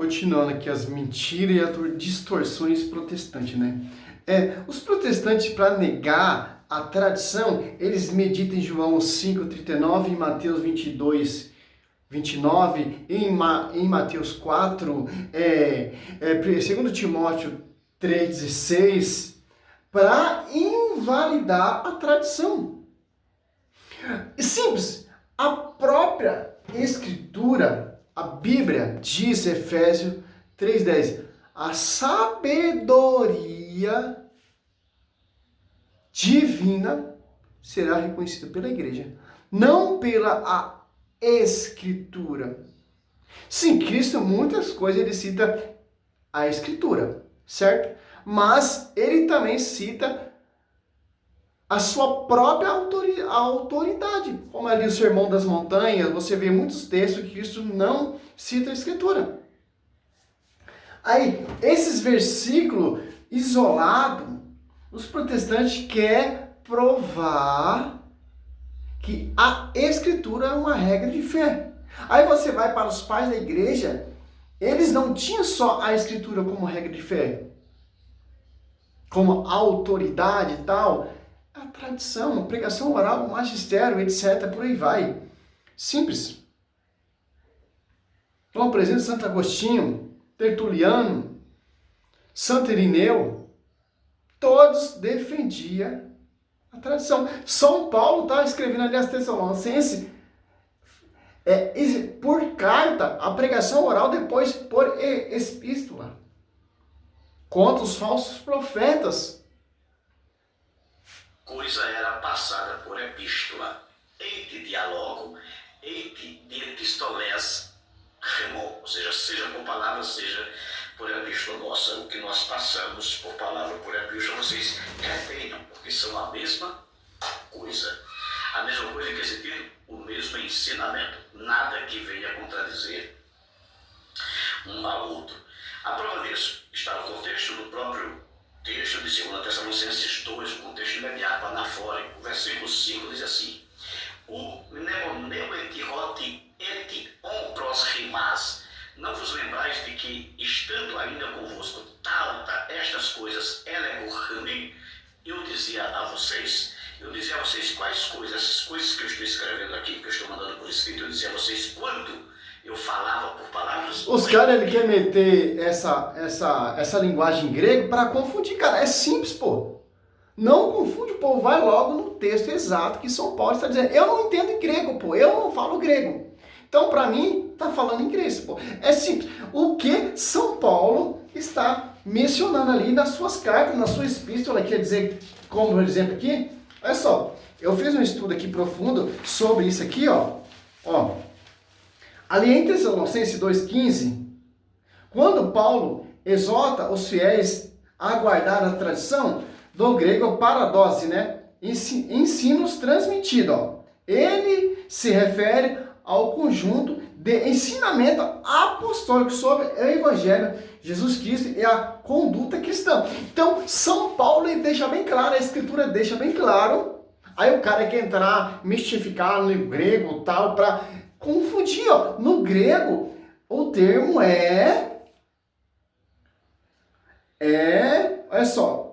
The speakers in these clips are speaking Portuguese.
Continuando aqui as mentiras e as distorções protestantes, né? Os protestantes, para negar a tradição, eles meditam em João 5,39, em Mateus 22, 29, em Mateus 4, 2 Timóteo 3,16, para invalidar a tradição. Simples, a própria Escritura, a Bíblia diz, Efésios 3,10, a sabedoria divina será reconhecida pela igreja, não pela a Escritura. Sim, Cristo, muitas coisas ele cita a Escritura, certo? Mas ele também cita a sua própria autoridade. Como ali o Sermão das Montanhas, você vê muitos textos que Cristo não cita a Escritura. Aí, esses versículos isolados, os protestantes querem provar que a Escritura é uma regra de fé. Aí você vai para os pais da igreja, eles não tinham só a Escritura como regra de fé, como autoridade e tal, a tradição, a pregação oral, o magistério, etc., por aí vai. Simples. Então, por exemplo, Santo Agostinho, Tertuliano, Santo Irineu, todos defendiam a tradição. São Paulo está escrevendo ali as Tessalonicenses, por carta, a pregação oral, depois por epístola, contra os falsos profetas. Coisa era passada por epístola, eite dialogo, eite de epistolés remo, ou seja por palavra, seja por epístola nossa. O que nós passamos por palavra, por epístola, vocês retenham, porque são a mesma coisa. A mesma coisa quer dizer o mesmo ensinamento, nada que venha contradizer um ao outro. A prova disso está no contexto do próprio texto de 2 Tessalonicenses 2, o contexto imediato, anafórico. O versículo 5 diz assim: o mnemoneu etirote eti on pros rimas. Não vos lembrais de que, estando ainda convosco, estas coisas elego rami, eu dizia a vocês quais coisas, essas coisas que eu estou escrevendo aqui, que eu estou mandando por escrito, eu dizia a vocês quando eu falava por palavras. Os caras, ele quer meter essa linguagem grega para confundir, cara. É simples, pô. Não confunde, o povo vai logo no texto exato que São Paulo está dizendo. Eu não entendo em grego, pô. Eu não falo grego. Então, para mim, tá falando em grego, pô. É simples. O que São Paulo está mencionando ali nas suas cartas, na sua epístola, quer dizer, como por exemplo aqui, olha só. Eu fiz um estudo aqui profundo sobre isso aqui, ó. Ali em Tessalonicenses 2,15, quando Paulo exorta os fiéis a guardar a tradição, do grego paradose, né? Ensinos transmitidos. Ele se refere ao conjunto de ensinamento apostólico sobre o Evangelho, Jesus Cristo e a conduta cristã. Então, São Paulo ele deixa bem claro, a Escritura deixa bem claro. Aí o cara quer entrar, mistificar no grego tal, para confundir, ó. No grego, o termo olha só.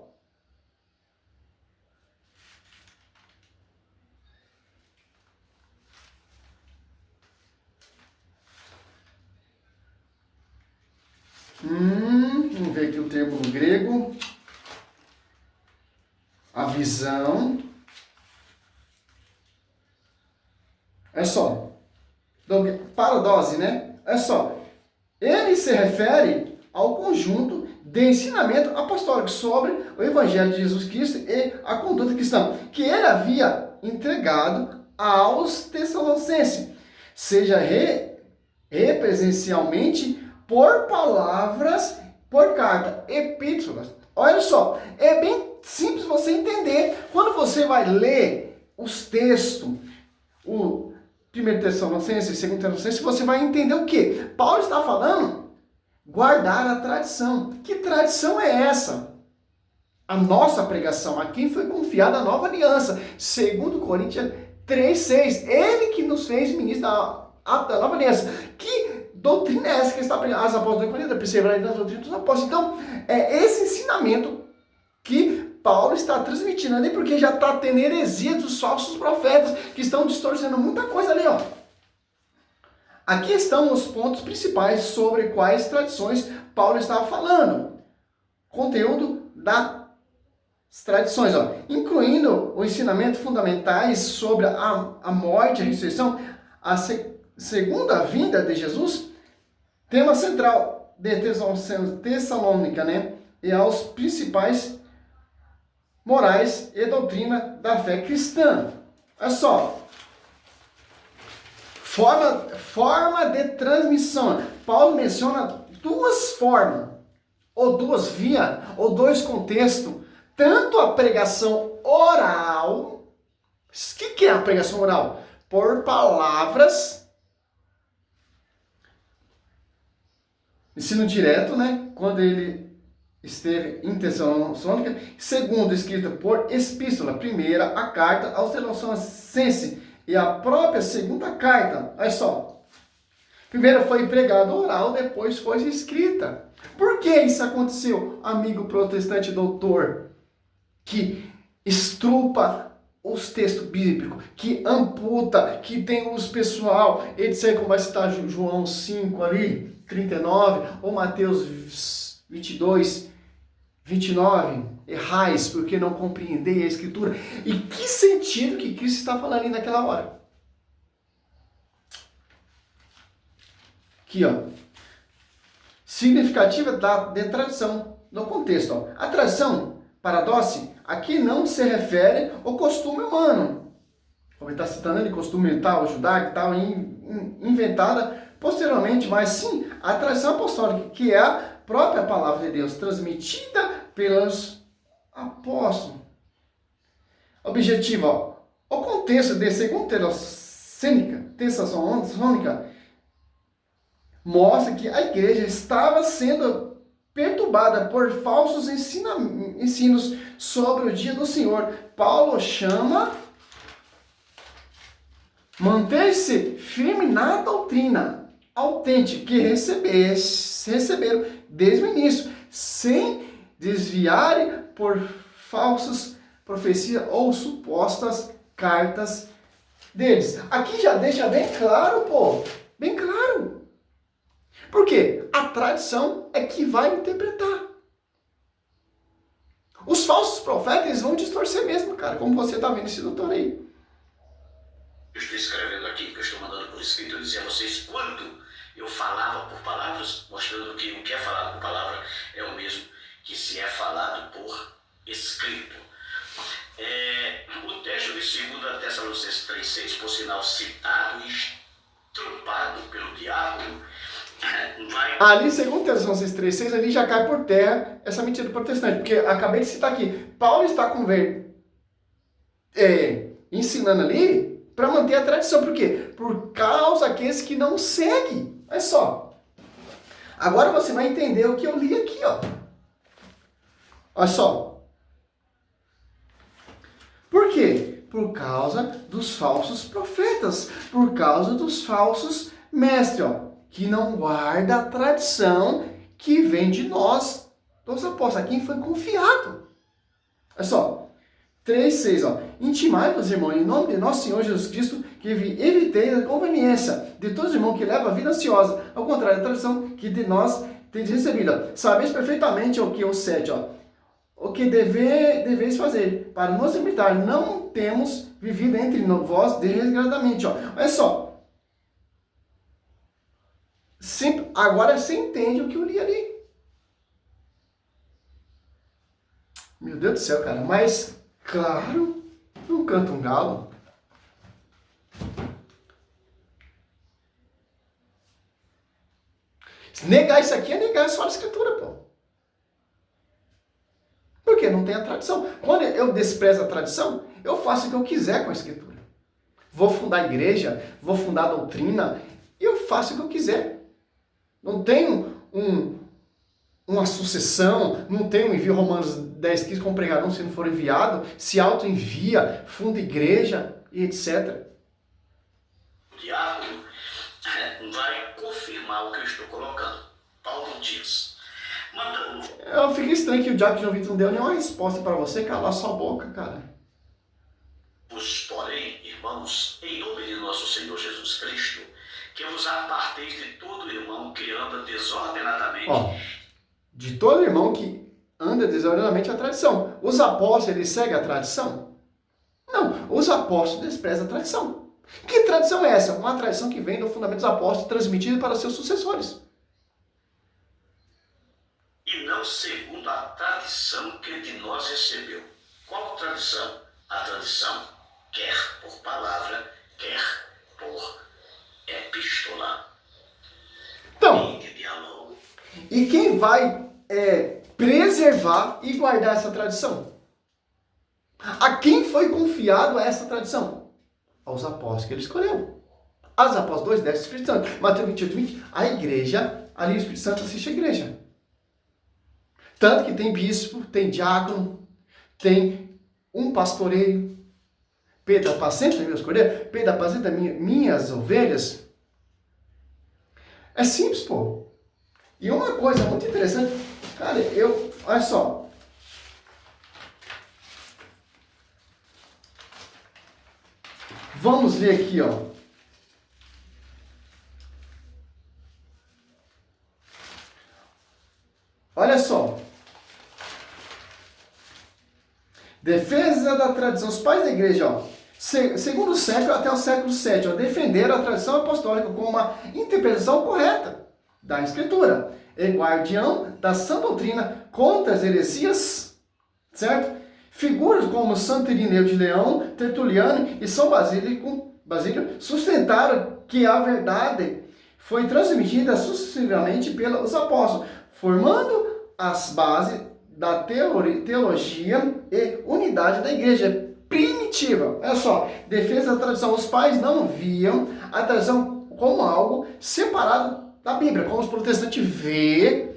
Vamos ver aqui o termo no grego. A visão. Olha só. Paradose, né? Olha só. Ele se refere ao conjunto de ensinamento apostólico sobre o Evangelho de Jesus Cristo e a conduta cristã, que ele havia entregado aos Tessalonicenses, seja represencialmente, por palavras, por carta, epístolas. Olha só, é bem simples você entender. Quando você vai ler os textos, o 1 Tessalonicenses, 2 Tessalonicenses, você vai entender o quê? Paulo está falando guardar a tradição. Que tradição é essa? A nossa pregação, a quem foi confiada a nova aliança. 2 Coríntios 3,6. Ele que nos fez ministro da nova aliança. Que doutrina é essa que está aprendendo? As apóstolos da perseverar na doutrina dos apóstolos. Então, é esse ensinamento que Paulo está transmitindo ali, porque já está tendo heresia dos falsos profetas, que estão distorcendo muita coisa ali, ó. Aqui estão os pontos principais sobre quais tradições Paulo estava falando. Conteúdo das tradições, ó, incluindo o ensinamento fundamentais sobre a morte e a ressurreição, a segunda vinda de Jesus, tema central de Tessalônica, né? E aos principais morais e doutrina da fé cristã. Olha só. Forma de transmissão. Paulo menciona duas formas, ou duas vias, ou dois contextos. Tanto a pregação oral. O que é a pregação oral? Por palavras. Ensino direto, né? Quando ele esteve em Tessalônica. Segundo, escrita por epístola. Primeira, a carta aos Tessalonicenses. E a própria segunda carta. Olha só. Primeiro foi pregada oral, depois foi escrita. Por que isso aconteceu, amigo protestante doutor? Que estrupa os textos bíblicos, que amputa, que tem os pessoal, etc., como vai citar João 5 ali, 39, ou Mateus 22, 29, errais porque não compreendei a Escritura. E que sentido que Cristo está falando ali naquela hora? Aqui, ó. Significativa de tradição no contexto, ó. A tradição, paradoxe, aqui não se refere ao costume humano. Como ele está citando ali, costume tal, judaico, tal, inventada posteriormente, mas sim a tradição apostólica, que é a própria palavra de Deus, transmitida pelos apóstolos. Objetivo, ó, o contexto de 2 Tessalônica mostra que a igreja estava sendo perturbada por falsos ensinos sobre o dia do Senhor. Paulo chama manter-se firme na doutrina autêntica que receberam desde o início, sem desviarem por falsas profecias ou supostas cartas deles. Aqui já deixa bem claro, pô, bem claro. Por quê? A tradição é que vai interpretar. Os falsos profetas, eles vão distorcer mesmo, cara, como você está vendo esse doutor aí. Eu estou escrevendo aqui, porque eu estou mandando por escrito, eu dizia a vocês quando eu falava por palavras, mostrando que o que é falado por palavra é o mesmo que se é falado por escrito. O texto de 2 Tessalonicenses 3,6, por sinal citado e estrupado pelo diabo, ali, 2 Tessalonicenses 3,6, ali já cai por terra essa mentira do protestante, porque acabei de citar aqui, Paulo está ensinando ali para manter a tradição. Por quê? Por causa daqueles que não seguem. Olha só. Agora você vai entender o que eu li aqui, ó. Olha só. Por quê? Por causa dos falsos profetas, por causa dos falsos mestres, ó, que não guarda a tradição que vem de nós, dos apóstolos, a quem foi confiado. Olha só. 3,6, ó. Intimai-vos, irmãos, em nome de nosso Senhor Jesus Cristo, que evitei a conveniência de todos os irmãos que levam a vida ansiosa, ao contrário da tradição que de nós tendes recebido. Sabeis perfeitamente o que o 7, ó. O que deveis fazer para nos imitar. Não temos vivido entre vós desregradamente, ó. Olha só. Agora você entende o que eu li ali. Meu Deus do céu, cara. Mas, claro, não canta um galo. Negar isso aqui é negar só a escritura, pô. Porque não tem a tradição. Quando eu desprezo a tradição, eu faço o que eu quiser com a escritura. Vou fundar igreja, vou fundar doutrina, e eu faço o que eu quiser. Não tenho uma sucessão, não tenho envio Romanos 10,15 como pregador, se não for enviado, se auto-envia, funda igreja e etc. O diabo vai confirmar confirmar o que eu estou colocando. Paulo diz, mandando... Eu fico estranho que o diabo de João Vitor não deu nenhuma resposta para você calar sua boca, cara. Porém, irmãos, em nome de nosso Senhor Jesus Cristo, que vos aparteis de todo irmão que anda desordenadamente. Ó, de todo irmão que anda desordenadamente a tradição. Os apóstolos, eles seguem a tradição? Não, os apóstolos desprezam a tradição. Que tradição é essa? Uma tradição que vem do fundamento dos apóstolos transmitida para seus sucessores. E não segundo a tradição que de nós recebeu. Qual tradição? A tradição, quer por palavra, quer por epístola. Então, De diálogo. e quem vai preservar e guardar essa tradição? A quem foi confiado essa tradição? Aos apóstolos que ele escolheu. Aos apóstolos 2, 10, Espírito Santo. Mateus 28, 20, a igreja, ali o Espírito Santo assiste a igreja. Tanto que tem bispo, tem diácono, tem um pastoreio. Pedro apacenta meus cordeiros, Pedro apacenta minhas ovelhas. É simples, pô. E uma coisa muito interessante, cara, olha só. Vamos ver aqui, ó. Olha só. Defesa da tradição. Os pais da igreja, ó, segundo o século até o século VII, ó, defenderam a tradição apostólica como uma interpretação correta da Escritura, e guardião da sã doutrina contra as heresias, certo? Figuras como Santo Irineu de Leão, Tertuliano e São Basílio sustentaram que a verdade foi transmitida sucessivamente pelos apóstolos, formando as bases da teologia e unidade da igreja primitiva. Olha só, defesa da tradição. Os pais não viam a tradição como algo separado da Bíblia, como os protestantes vê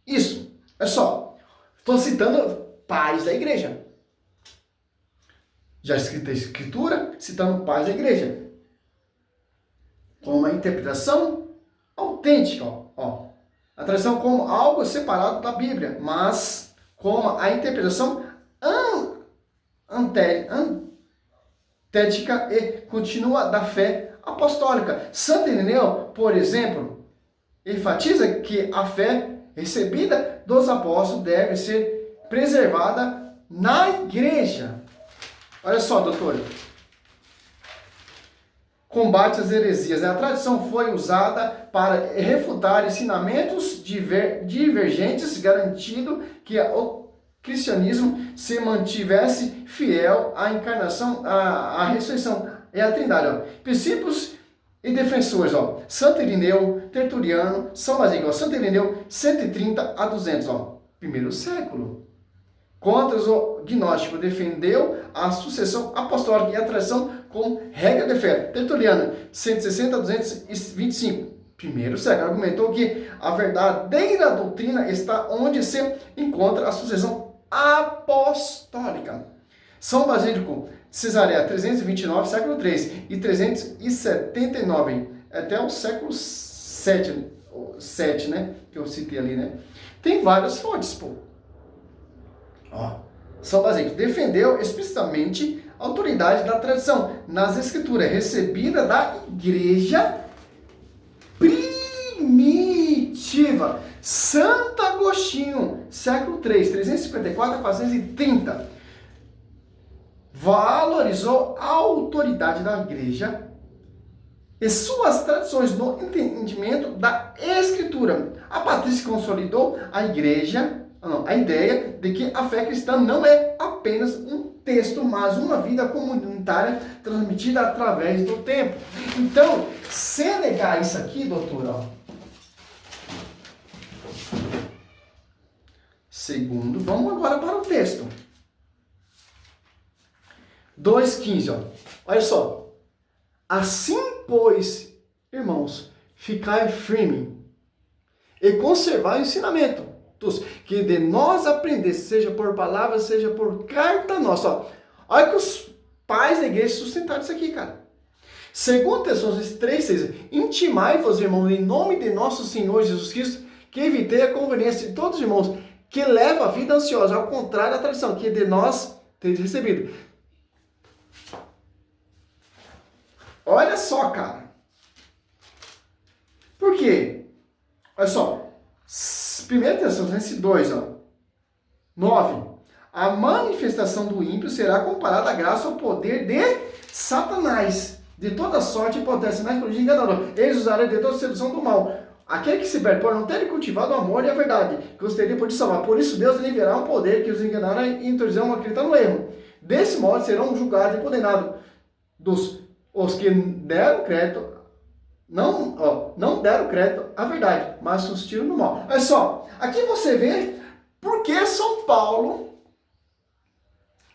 isso. Olha só, estou citando pais da igreja. Já escrita a escritura, citando pais da igreja. Com uma interpretação autêntica, ó. A tradição como algo separado da Bíblia, mas como a interpretação antética e contínua da fé apostólica. Santo Irineu, por exemplo, enfatiza que a fé recebida dos apóstolos deve ser preservada na igreja. Olha só, doutor. Combate às heresias. A tradição foi usada para refutar ensinamentos divergentes, garantindo que o cristianismo se mantivesse fiel à encarnação, à ressurreição e à Trindade. Ó. Princípios e defensores. Ó. Santo Irineu, Tertuliano, São Basílio. Santo Irineu, 130 a 200. Ó. Primeiro século. Contra o gnóstico, defendeu a sucessão apostólica e a tradição como regra de fé. Tertuliano, 160 a 225. Primeiro século, argumentou que a verdadeira doutrina está onde se encontra a sucessão apostólica. São Basílio, Cesareia, 329, século 3, e 379, até o século 7, né, que eu citei ali, né? Tem várias fontes, pô. Ó, São Basílio defendeu explicitamente a autoridade da tradição nas escrituras, recebida da igreja primitiva. Santo Agostinho, século 3, 354 a 430, valorizou a autoridade da igreja e suas tradições no entendimento da escritura. A patrícia consolidou a ideia de que a fé cristã não é apenas um texto, mas uma vida comunitária transmitida através do tempo. Então, se negar isso aqui, doutor, ó. Segundo, vamos agora para o texto. 2,15, ó. Olha só. Assim, pois, irmãos, ficai firme e conservar o ensinamento que de nós aprendesse, seja por palavra, seja por carta nossa. Ó. Olha que os pais da igreja sustentaram isso aqui, cara. Segundo Tessalonicenses 3,6, intimai-vos, irmãos, em nome de nosso Senhor Jesus Cristo, que evitei a conveniência de todos os irmãos, que leva a vida ansiosa, ao contrário da tradição, que de nós teis recebido. Olha só, cara. Por quê? Olha só. 1 Tessalonicenses 2, 9. A manifestação do ímpio será comparada à graça ao poder de Satanás, de toda sorte e potência, sinais, prodígios e enganador. Eles usarão de toda sedução do mal. Aquele que se perde por não ter cultivado o amor e a verdade, que os teria por salvar. Por isso Deus lhe enviará um poder que os enganará e introduzirão a acreditar no erro. Desse modo serão julgados e condenados os que deram crédito, não deram crédito à verdade, mas sustiram no mal. Olha só, aqui você vê por que São Paulo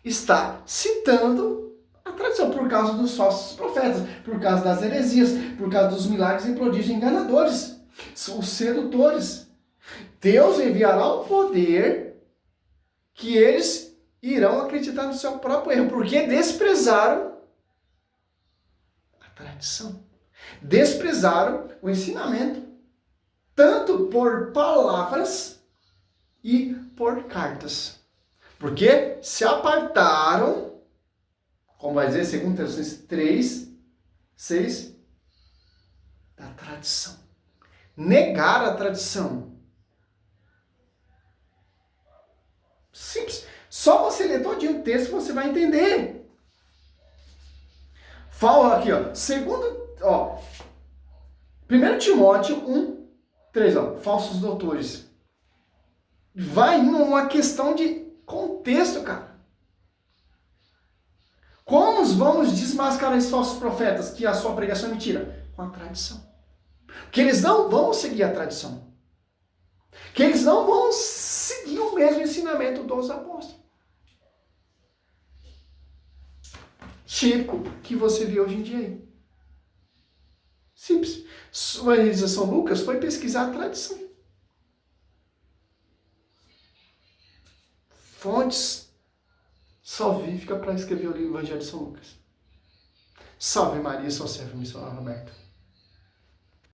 está citando a tradição, por causa dos falsos profetas, por causa das heresias, por causa dos milagres e prodígios enganadores, os sedutores. Deus enviará um poder que eles irão acreditar no seu próprio erro, porque desprezaram a tradição, desprezaram o ensinamento, tanto por palavras e por cartas. Porque se apartaram, como vai dizer 2 Tessalonicenses 3, 6, da tradição. Negar a tradição. Simples. Só você ler todinho o texto você vai entender. Fala aqui, 1 Timóteo 1, 3, falsos doutores. Vai indo uma questão de contexto, cara. Como vamos desmascarar esses falsos profetas que a sua pregação é mentira? Com a tradição. Que eles não vão seguir a tradição. Que eles não vão seguir o mesmo ensinamento dos apóstolos. Típico que você vê hoje em dia aí. Simples. Sua realização Lucas foi pesquisar a tradição. Fontes salvíficas para escrever o livro Evangelho de São Lucas. Salve Maria, sou servo missionário Roberto.